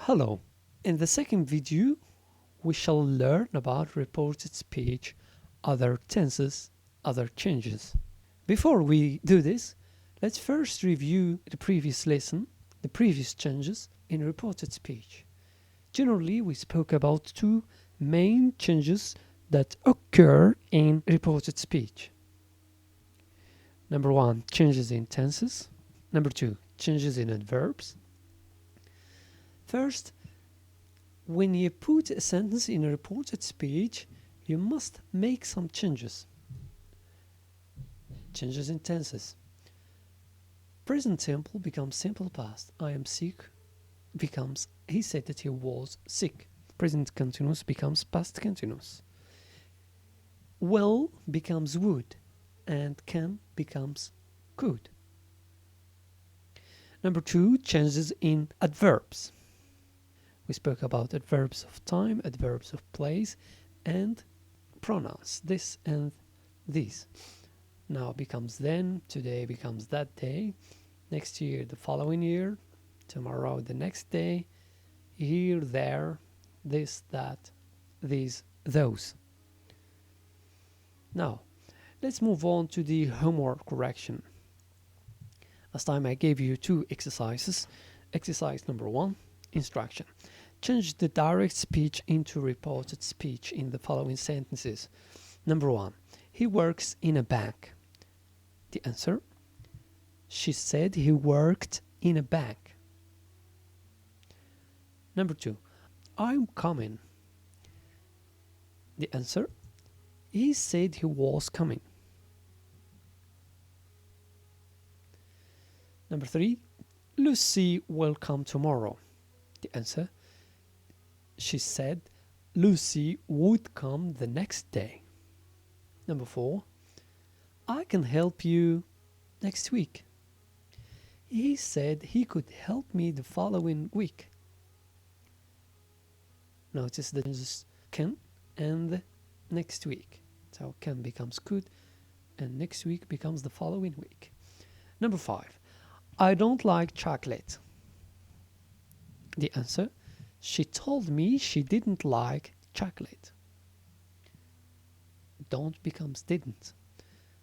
Hello. In the second video, we shall learn about reported speech, other tenses, other changes. Before we do this, let's first review the previous lesson, the previous changes in reported speech. Generally, we spoke about two main changes that occur in reported speech. Number one, changes in tenses. Number two, changes in adverbs. First, when you put a sentence in a reported speech, you must make some changes. Changes in tenses. Present simple becomes simple past. I am sick becomes he said that he was sick. Present continuous becomes past continuous. Will becomes would, and can becomes could. Number two, changes in adverbs. We spoke about adverbs of time, adverbs of place, and pronouns, this and these. Now becomes then, today becomes that day, next year the following year, tomorrow the next day, here, there, this, that, these, those. Now, let's move on to the homework correction. Last time I gave you two exercises. Exercise number one, instruction. Change the direct speech into reported speech in the following sentences. Number one, he works in a bank. The answer, she said he worked in a bank. Number two, I'm coming. The answer, he said he was coming. Number three, Lucy will come tomorrow. The answer, she said Lucy would come the next day. Number four, I can help you next week. He said he could help me the following week. Notice the changes can and next week. So can becomes could and next week becomes the following week. Number five, I don't like chocolate. The answer, she told me she didn't like chocolate. Don't becomes didn't.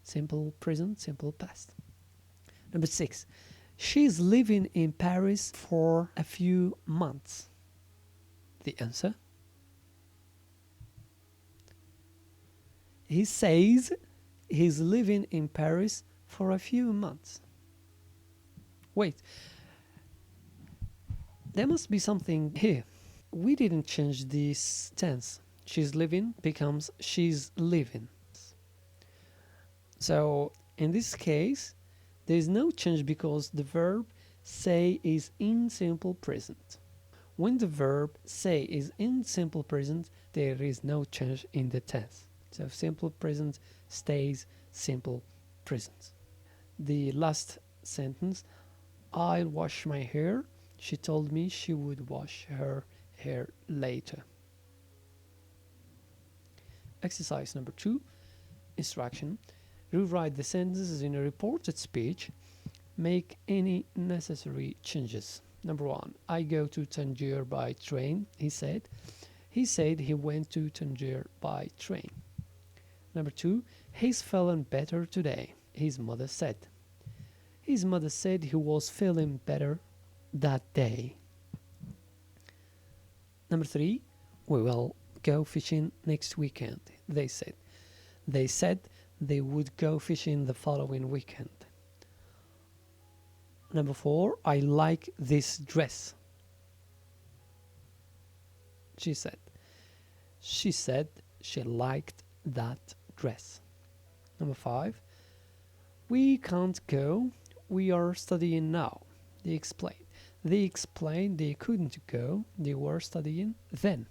Simple present, simple past. Number six, she's living in Paris for a few months. The answer, he says he's living in Paris for a few months. Wait, there must be something here. We didn't change this tense. She's living becomes she's living. So in this case, there is no change because the verb say is in simple present. When the verb say is in simple present, there is no change in the tense. So simple present stays simple present. The last sentence, I'll wash my hair. She told me she would wash her hair later. Exercise number two, instruction. Rewrite the sentences in a reported speech. Make any necessary changes. Number one, I go to Tangier by train, he said. He said he went to Tangier by train. Number two, he's feeling better today, his mother said. His mother said he was feeling better that day. Number three, we will go fishing next weekend, they said. They said they would go fishing the following weekend. Number four, I like this dress. She said. She said she liked that dress. Number five, we can't go. We are studying now. They explained. They explained they couldn't go. They were studying then.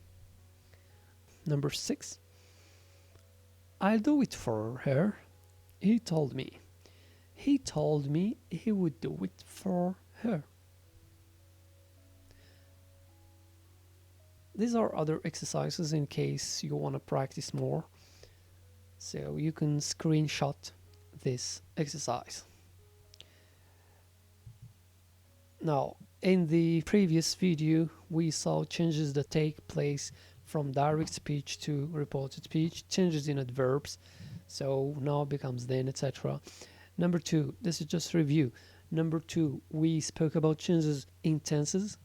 Number six, I'll do it for her. He told me. He told me he would do it for her. These are other exercises in case you want to practice more. So you can screenshot this exercise. Now, In the previous video, we saw changes that take place from direct speech to reported speech, changes in adverbs, so now becomes then, etc. Number two, this is just review. Number two, we spoke about changes in tenses,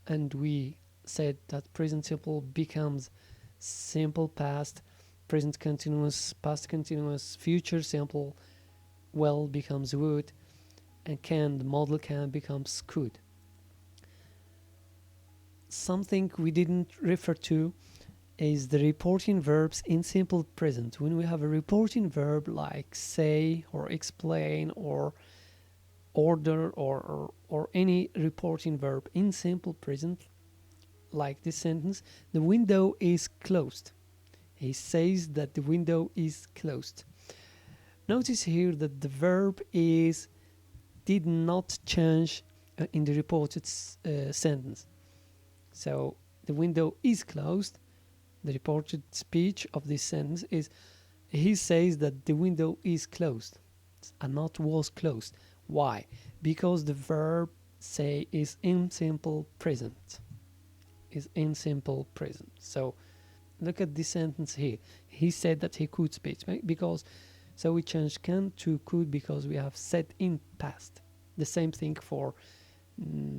and we said that present simple becomes simple past, present continuous, past continuous, future simple, will becomes would, and can, the model can becomes could. Something we didn't refer to is the reporting verbs in simple present. When we have a reporting verb like say or explain or order or any reporting verb in simple present, like this sentence, the window is closed. He says that the window is closed. Notice here that the verb is did not change in the reported sentence. So the window is closed. The reported speech of this sentence is he says that the window is closed and not was closed. Why? Because the verb say is in simple present. Is in simple present. So look at this sentence here. He said that he could speak, right? Because so we change can to could because we have said in past. The same thing for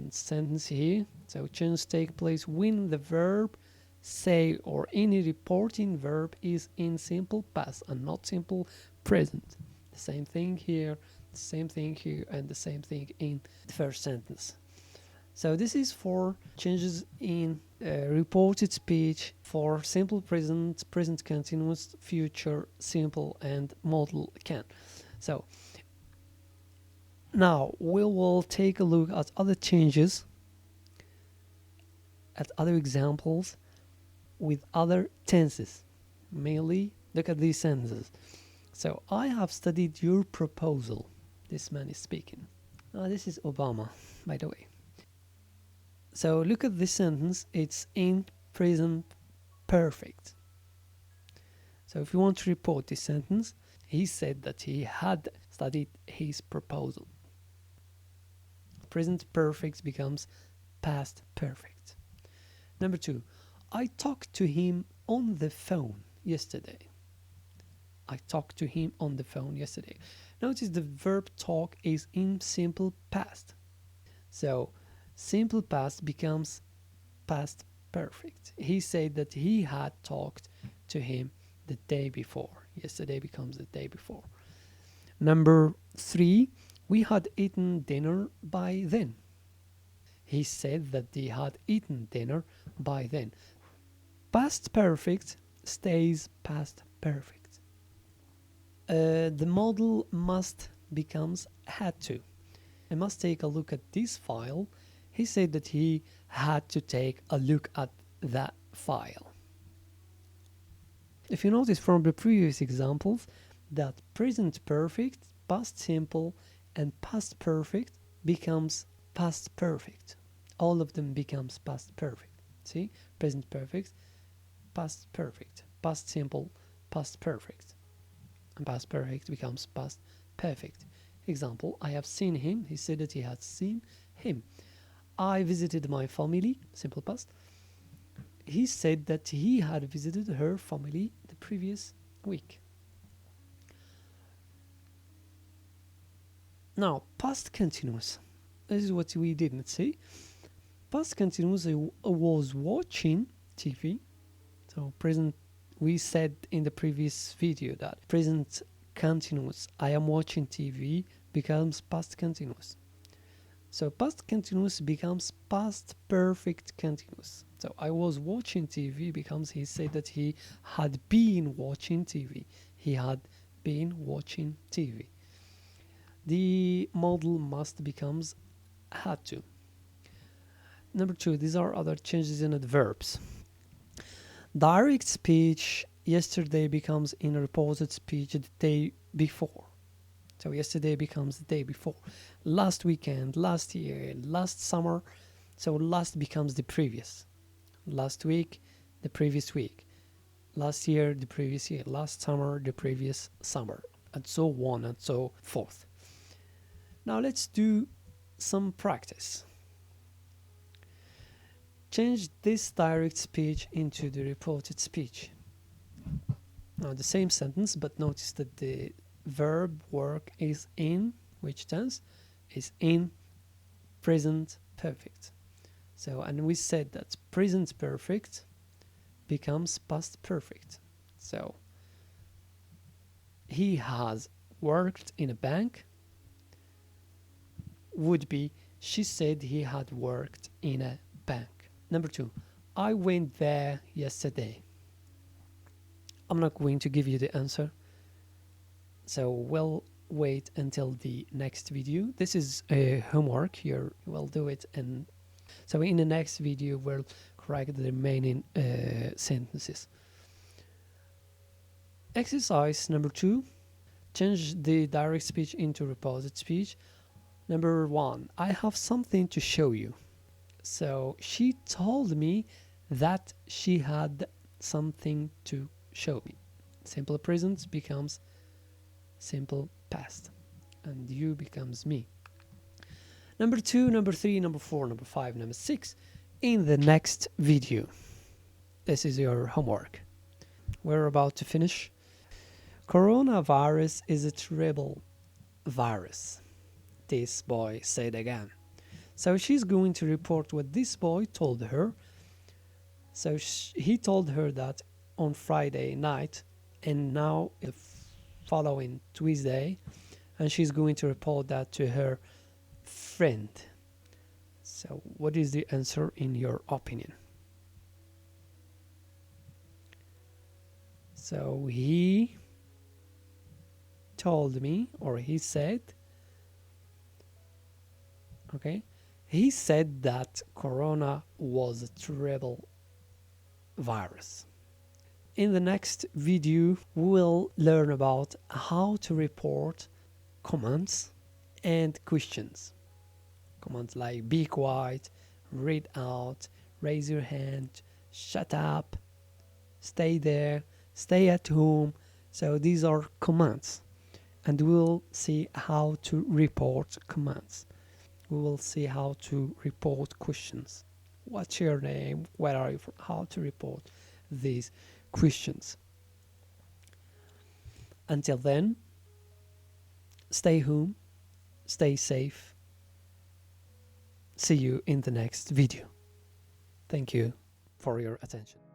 sentence here. So change take place when the verb say or any reporting verb is in simple past and not simple present. The same thing here, the same thing here, and the same thing in the first sentence. So this is for changes in reported speech for simple present, present continuous, future simple, and modal can. So now we will take a look at other changes, at other examples with other tenses. Mainly look at these sentences. So I have studied your proposal. This man is speaking. This is Obama, by the way. So look at this sentence. It's in present perfect. So if you want to report this sentence, he said that he had studied his proposal. Present perfect becomes past perfect. Number two, I talked to him on the phone yesterday. I talked to him on the phone yesterday. Notice the verb talk is in simple past. So simple past becomes past perfect. He said that he had talked to him the day before. Yesterday becomes the day before. Number three, we had eaten dinner by then. He said that they had eaten dinner by then. Past perfect stays past perfect. The model must becomes had to. I must take a look at this file. He said that he had to take a look at that file. If you notice from the previous examples that present perfect, past simple, and past perfect becomes past perfect. All of them becomes past perfect. See? Present perfect, past perfect, past simple, past perfect. And past perfect becomes past perfect. Example, I have seen him. He said that he had seen him. I visited my family, simple past. He said that he had visited her family the previous week. Now, past continuous. This is what we didn't see. Past continuous, I was watching TV. So present, we said in the previous video that present continuous, I am watching TV, becomes past continuous. So past continuous becomes past perfect continuous. So I was watching TV becomes he said that he had been watching TV. He had been watching TV. The model must becomes had to. Number two, these are other changes in adverbs. Direct speech yesterday becomes in reported speech the day before. So yesterday becomes the day before. Last weekend, last year, last summer. So last becomes the previous. Last week, the previous week. Last year, the previous year. Last summer, the previous summer. And so on and so forth. Now let's do some practice. change this direct speech into the reported speech. Now the same sentence, but notice that the verb work is in which tense? Is in present perfect. So, and we said that present perfect becomes past perfect. So he has worked in a bank would be she said he had worked in a bank. Number 2, I went there yesterday. I'm not going to give you the answer, so we'll wait until the next video. This is a homework. You will do it, and so in the next video we'll correct the remaining sentences. Exercise number 2, change the direct speech into reported speech. Number 1, I have something to show you. So she told me that she had something to show me. Simple present becomes simple past, and you becomes me. Number 2, number 3, number 4, number 5, number 6 in the next video. This is your homework. We're about to finish. Coronavirus is a terrible virus, this boy said again. So she's going to report what this boy told her. So he told her that on Friday night, and now the following Tuesday, and she's going to report that to her friend. So what is the answer in your opinion? So he told me, or he said, okay, he said that corona was a terrible virus. In the next video, we'll learn about how to report commands and questions. Commands like be quiet, read out, raise your hand, shut up, stay there, stay at home. So these are commands, and we'll see how to report commands. We will see how to report questions. What's your name? Where are you from? How to report these questions. Until then, stay home, stay safe. See you in the next video. Thank you for your attention.